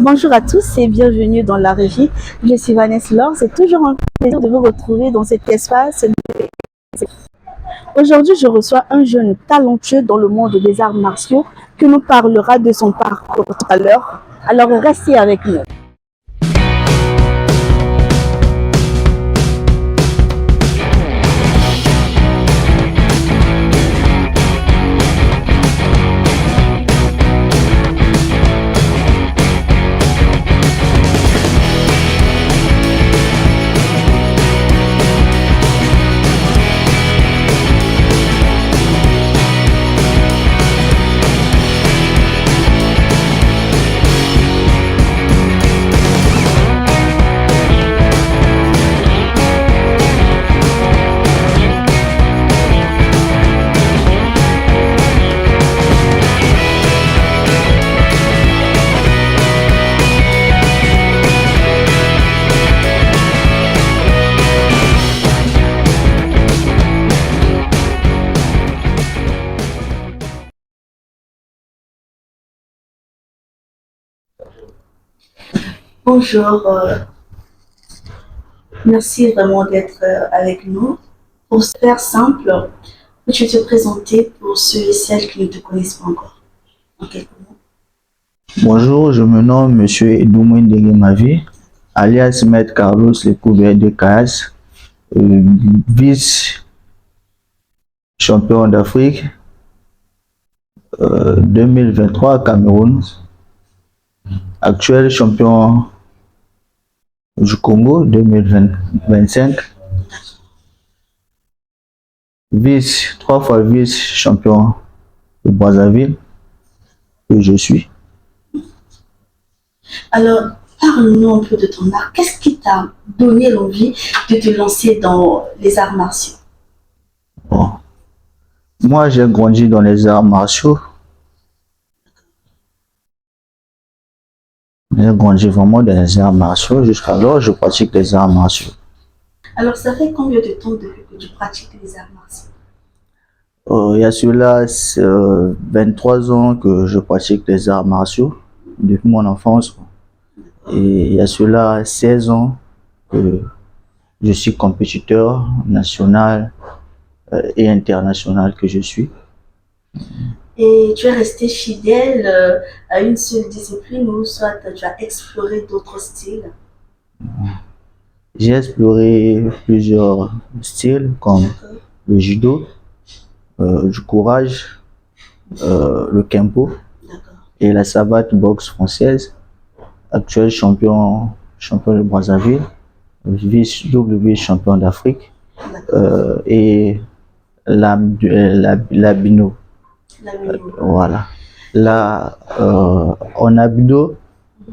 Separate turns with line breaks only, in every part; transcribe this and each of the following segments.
Bonjour à tous et bienvenue dans la régie. Je suis Vanessa Laure. C'est toujours un plaisir de vous retrouver dans cet espace. Aujourd'hui, je reçois un jeune talentueux dans le monde des arts martiaux qui nous parlera de son parcours tout à l'heure. Alors, restez avec nous. Bonjour, merci vraiment d'être avec nous. Pour faire simple, peux-tu te présenter pour ceux et celles qui ne te connaissent pas encore en quelques mots?
Bonjour, je me nomme Monsieur Edoumouen Mavi, alias Maître Carlos Lecouvert de Caas, vice-champion d'Afrique 2023 à Cameroun, actuel champion du Congo 2025, trois fois vice-champion de Brazzaville que je suis.
Alors, parle-nous un peu de ton art. Qu'est-ce qui t'a donné l'envie de te lancer dans les arts martiaux?
Bon. Moi, j'ai grandi dans les arts martiaux. J'ai grandi vraiment dans les arts martiaux. Jusqu'alors, je pratique les arts martiaux.
Alors, ça fait combien de temps depuis que tu pratiques les arts martiaux?
Il y a cela 23 ans que je pratique les arts martiaux, depuis mon enfance. Et il y a cela 16 ans que je suis compétiteur national et international que je suis.
Et tu es resté fidèle à une seule discipline ou soit tu as exploré d'autres styles?
J'ai exploré plusieurs styles comme le judo, du courage, le kempo et la savate boxe française. Actuel champion de Brazzaville, double champion d'Afrique et l'abino. Voilà. Là, en abdo,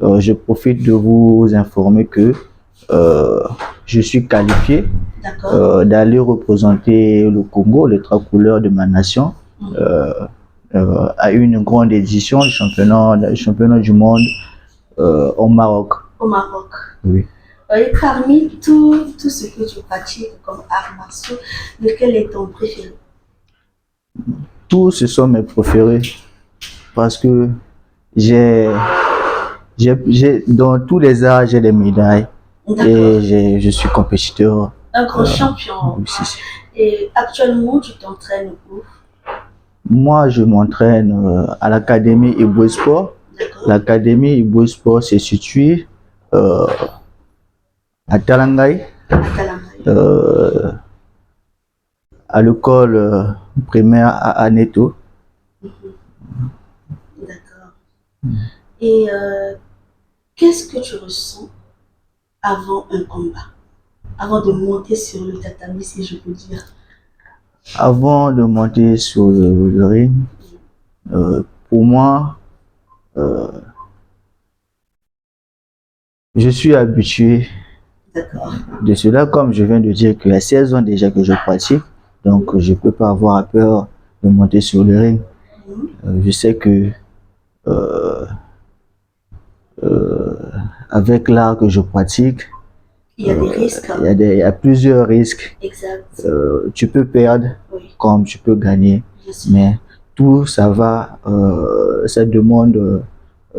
je profite de vous informer que je suis qualifié d'aller représenter le Congo, les trois couleurs de ma nation, à une grande édition du championnat du monde au Maroc.
Au Maroc.
Oui.
Et parmi tout ce que tu pratiques comme arts martiaux, lequel est ton préféré?
Tous ce sont mes préférés parce que dans tous les arts, j'ai des médailles et je suis compétiteur.
Un grand champion.
Oui.
Et actuellement, tu t'entraînes où?
Moi, je m'entraîne à l'Académie Ibo Sport. L'Académie Ibo Sport se situe à Talangaï, à l'école primaire à Aneto.
D'accord. Et qu'est-ce que tu ressens avant un combat? Avant de monter sur le tatami, si je peux dire?
Avant de monter sur le ring, pour moi, je suis habitué de cela, comme je viens de dire qu'il y a 16 ans déjà que je pratique, donc je ne peux pas avoir peur de monter sur le ring. Je sais que avec l'art que je pratique,
il y a des risques.
Il y a plusieurs risques.
Exact.
Tu peux perdre comme tu peux gagner, mais tout ça va, ça demande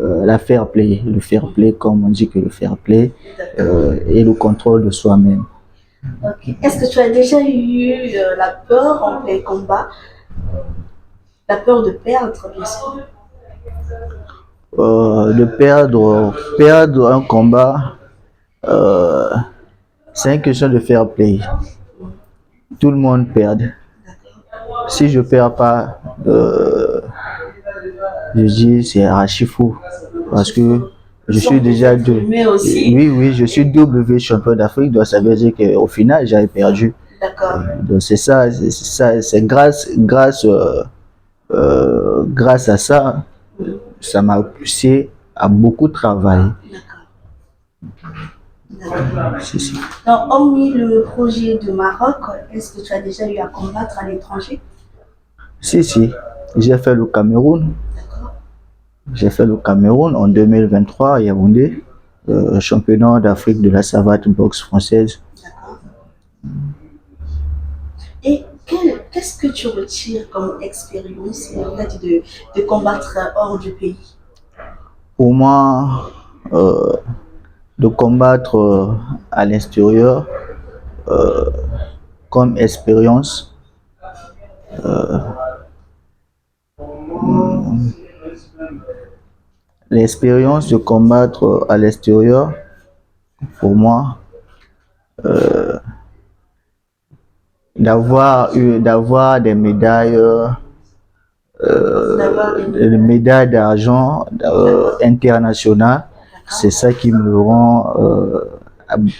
la fair play, le fair play, comme on dit que le fair play, et le contrôle de soi-même.
Ok. Est-ce que tu as déjà eu la peur en plein combat? La peur de perdre, bien sûr.
De perdre un combat, c'est une question de fair play. Tout le monde perd. Si je perds pas, je dis c'est archi fou parce que je suis déjà deux. Oui, je suis double champion d'Afrique, donc ça veut dire qu'au final j'avais perdu.
D'accord.
Donc c'est ça, c'est grâce à ça, ça m'a poussé à beaucoup travailler.
D'accord. Si. Donc, hormis le projet de Maroc, est-ce que tu as déjà eu à combattre à l'étranger?
Si. J'ai fait le Cameroun.
D'accord.
J'ai fait le Cameroun en 2023 à Yaoundé, championnat d'Afrique de la savate boxe française.
D'accord. Et qu'est-ce que tu retires comme expérience de combattre hors du pays?
Pour moi, de combattre à l'extérieur comme expérience, l'expérience de combattre à l'extérieur, pour moi, d'avoir des médailles, des médailles d'argent internationales, c'est ça qui me rend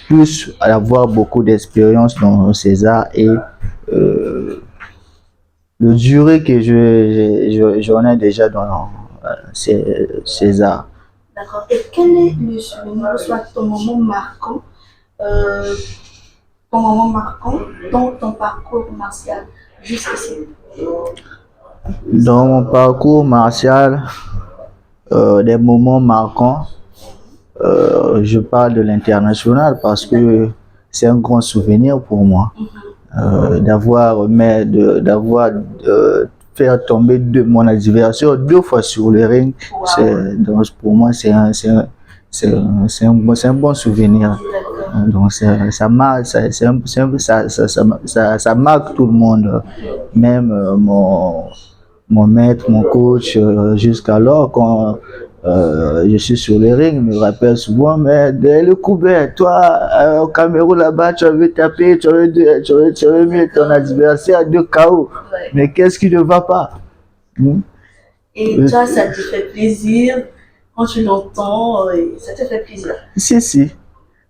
plus à avoir beaucoup d'expérience dans ces arts et le durée que j'en ai déjà dans ces arts.
D'accord. Et quel est le souvenir, soit ton moment marquant dans ton parcours martial jusqu'ici?
Dans mon parcours martial, des moments marquants, je parle de l'international parce que c'est un grand souvenir pour moi. D'avoir faire tomber mon adversaire 2 fois sur le ring. Donc pour moi c'est un bon souvenir. Donc ça marque tout le monde, même mon maître, mon coach, jusqu'alors quand je suis sur le ring, me rappelle souvent, mais dès le couvert, toi, au Cameroun là-bas, tu avais tapé, tu avais mis ton adversaire 2 KO. Mais qu'est-ce qui ne va pas?
Et toi, ça te fait plaisir quand tu l'entends, ça te fait plaisir?
Si,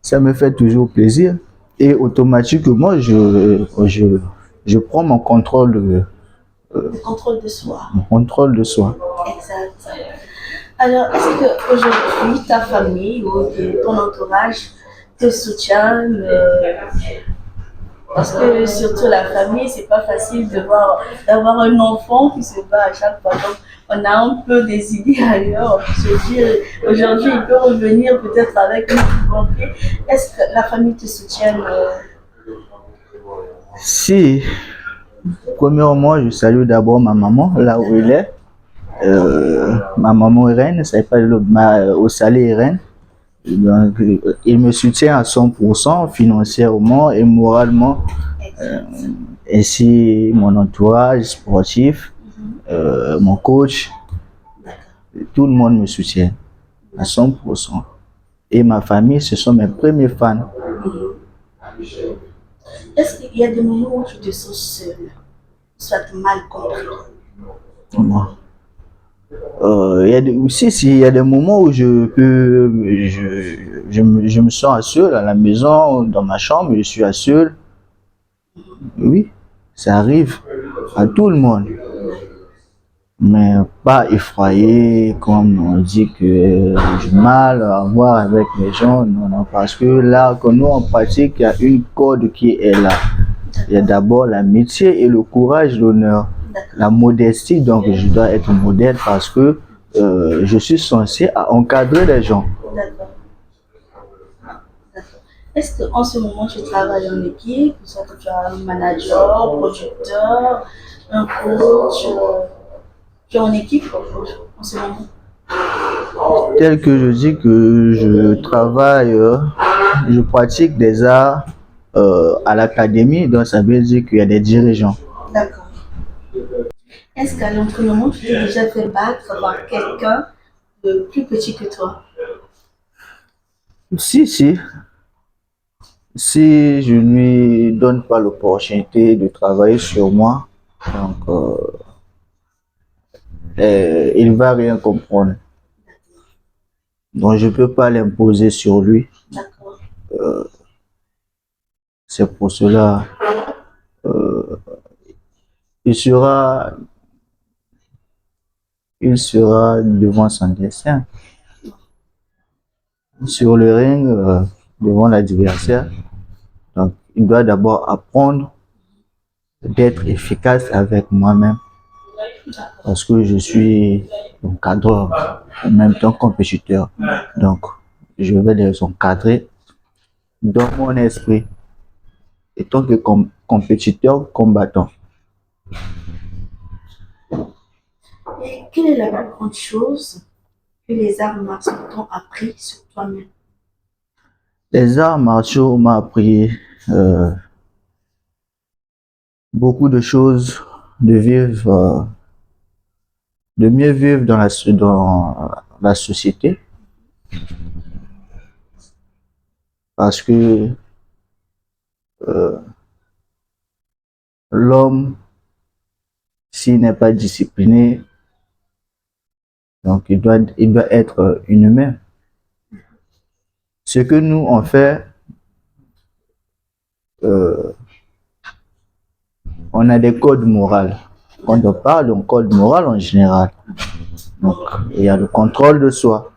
ça me fait toujours plaisir. Et automatiquement, je prends mon contrôle
le contrôle de soi.
Mon contrôle de soi.
Exact. Alors, est-ce qu'aujourd'hui, ta famille ou ton entourage te soutiennent? Parce que surtout la famille, c'est pas facile d'avoir un enfant qui se bat à chaque fois. Donc, on a un peu des idées ailleurs. On peut se dire, aujourd'hui, il peut revenir peut-être avec une conflit. Est-ce que la famille te soutient?
Si. Premièrement, je salue d'abord ma maman, là où elle est. Ma maman Irène, ça s'appelle au Salé Irène. Donc, il me soutient à 100% financièrement et moralement. Ainsi, mon entourage sportif, mon coach, tout le monde me soutient à 100%. Et ma famille, ce sont mes premiers fans.
Est-ce qu'il y a des moments où tu te sens seul, soit mal compris?
Moi. Il y a des moments où je me sens seul à la maison, dans ma chambre, je suis seul. Oui, ça arrive à tout le monde. Mais pas effrayé, comme on dit que j'ai mal à voir avec les gens. Non, parce que là, quand nous on pratique, il y a une code qui est là. Il y a d'abord l'amitié et le courage, l'honneur, la modestie. Donc, je dois être modèle parce que je suis censé encadrer les gens.
D'accord. Est-ce qu'en ce moment, tu travailles en équipe, soit que tu as un manager, producteur, un coach, tu es en équipe en ce moment?
tel que je dis que je travaille, je pratique des arts à l'académie, donc ça veut dire qu'il y a des dirigeants.
D'accord. Est-ce qu'à l'entraînement, tu t'es déjà fait battre par quelqu'un de plus petit que toi?
Si, si je ne lui donne pas l'opportunité de travailler sur moi, donc il ne va rien comprendre. Donc je ne peux pas l'imposer sur lui.
D'accord.
C'est pour cela il sera devant son destin. Sur le ring, devant l'adversaire. Donc il doit d'abord apprendre d'être efficace avec moi-même. Parce que je suis un cadreur, en même temps compétiteur. Donc, je vais les encadrer dans mon esprit, étant que compétiteur, combattant.
Et quelle est la plus grande chose que les arts martiaux t'ont appris sur toi-même?
Les arts martiaux m'ont appris beaucoup de choses, de vivre, de mieux vivre dans la société. Parce que l'homme, s'il n'est pas discipliné, donc il doit être inhumain. Ce que nous on fait, on a des codes moraux. Quand on parle d'un code moral en général, donc il y a le contrôle de soi.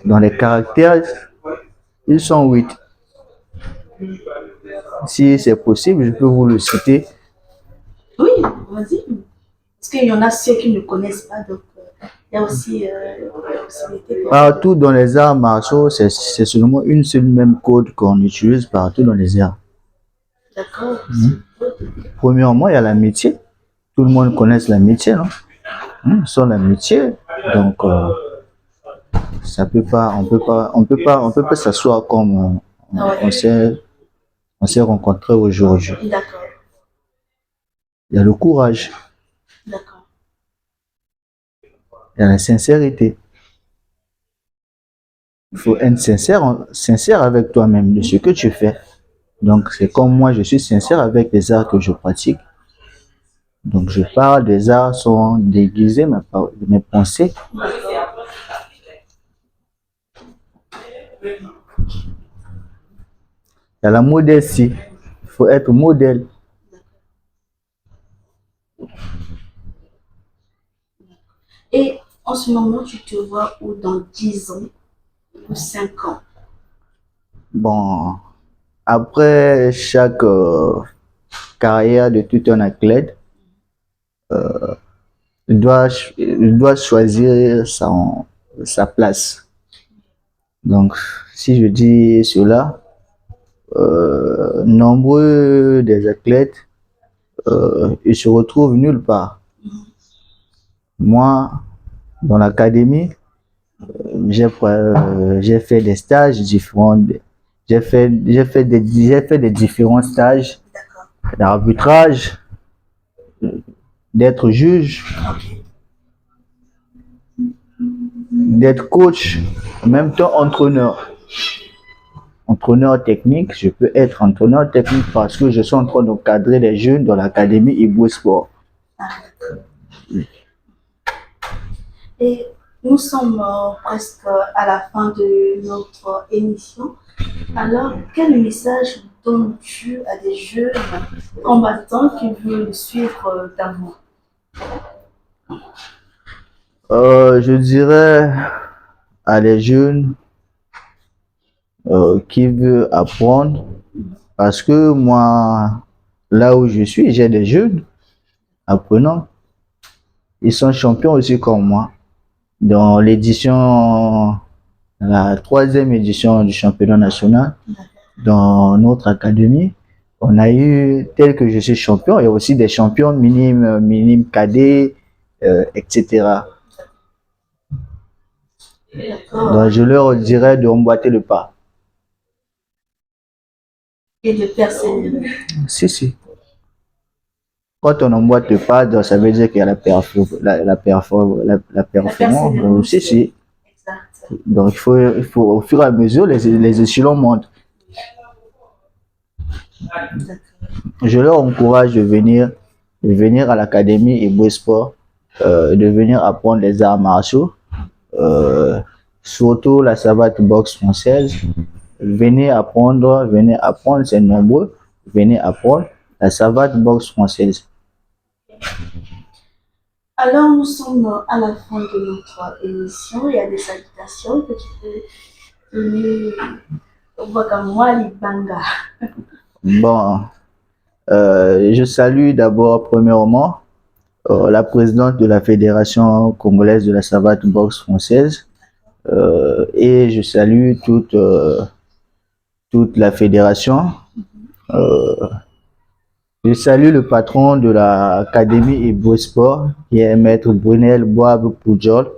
Dans les caractères, ils sont 8. Si c'est possible, je peux vous le citer.
Oui, vas-y. Parce qu'il y en a ceux qui ne connaissent pas, donc il y a aussi possibilité.
Partout dans les arts martiaux, c'est seulement une seule même code qu'on utilise partout dans les arts.
D'accord.
Premièrement, il y a l'amitié. Tout le monde connaît l'amitié, non? Sans l'amitié, donc ça peut pas, on peut pas s'asseoir comme on s'est rencontrés aujourd'hui.
D'accord.
Il y a le courage.
D'accord.
Il y a la sincérité. Il faut être sincère avec toi-même de ce que tu fais. Donc c'est comme moi, je suis sincère avec les arts que je pratique. Donc je parle des arts sans déguiser mes pensées. Il y a la modestie. Il faut être modèle.
Et en ce moment, tu te vois où dans 10 ans ou 5 ans?
Bon, après chaque carrière de tout un athlète, il doit choisir sa place. Donc, si je dis cela, nombreux des athlètes, ils se retrouvent nulle part. Moi, dans l'académie, j'ai fait des stages différents. J'ai fait des différents stages d'arbitrage, d'être juge, d'être coach, en même temps entraîneur. Entraîneur technique, je peux être entraîneur technique parce que je suis en train d'encadrer les jeunes dans l'académie Ibo Sport.
Et nous sommes presque à la fin de notre émission. Alors, quel message donnes-tu à des jeunes combattants qui veulent suivre ta voie?
Je dirais à les jeunes qui veulent apprendre, parce que moi, là où je suis, j'ai des jeunes apprenants. Ils sont champions aussi comme moi. Dans l'édition, la 3e édition du championnat national, dans notre académie, on a eu, tel que je suis champion, il y a aussi des champions minimes cadets, etc.
D'accord.
Donc, je leur dirais d'emboîter le pas.
Et de persévérer.
Si. Quand on emboîte le pas, donc, ça veut dire qu'il y a la performance. Si.
Exact.
Donc, il faut, au fur et à mesure, les échelons montent.
D'accord.
Je leur encourage de venir à l'académie Eboué Sport, de venir apprendre les arts martiaux, surtout la savate boxe française. Venez apprendre, c'est nombreux. Venez apprendre la savate boxe française.
Alors, nous sommes à la fin de notre émission. Il y a des salutations que tu peux donner. On voit comme moi, les Banga.
Bon, je salue d'abord, premièrement, la présidente de la Fédération congolaise de la savate boxe française. Et je salue toute la fédération. Je salue le patron de l'académie Eboué Sport, qui est Maître Brunel Boab Poujol,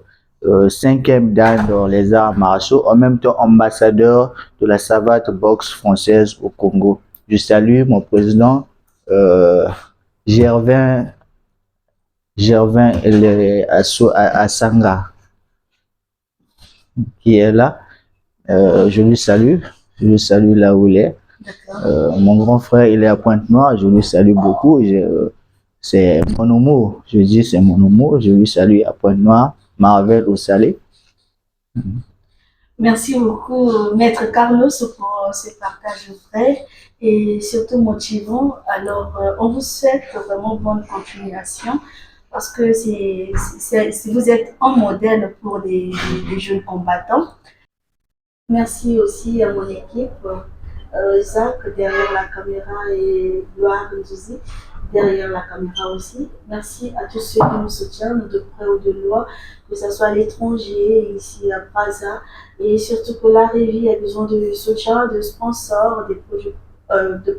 5e dan dans les arts martiaux, en même temps ambassadeur de la savate boxe française au Congo. Je salue mon président Gervin Asanga, qui est là. Je lui salue là où il est. Mon grand frère, il est à Pointe-Noire, je lui salue beaucoup. C'est mon homo, je dis c'est mon homo, je lui salue à Pointe-Noire, Marvel au Salé.
Merci beaucoup, Maître Carlos, pour ce partage vrai et surtout motivant. Alors, on vous souhaite vraiment bonne continuation parce que vous êtes un modèle pour des jeunes combattants. Merci aussi à mon équipe, Zach derrière la caméra et Gloire Ndouzi derrière la caméra aussi. Merci à tous ceux qui nous soutiennent de près ou de loin, que ce soit à l'étranger, ici à Brazza, et surtout que la Révie a besoin de soutien, de sponsors, de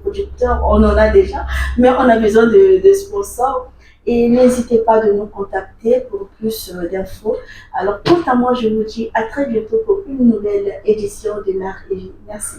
producteurs, on en a déjà, mais on a besoin de sponsors. Et n'hésitez pas de nous contacter pour plus d'infos. Alors, quant à moi, je vous dis à très bientôt pour une nouvelle édition de l'Art et Vie. Merci.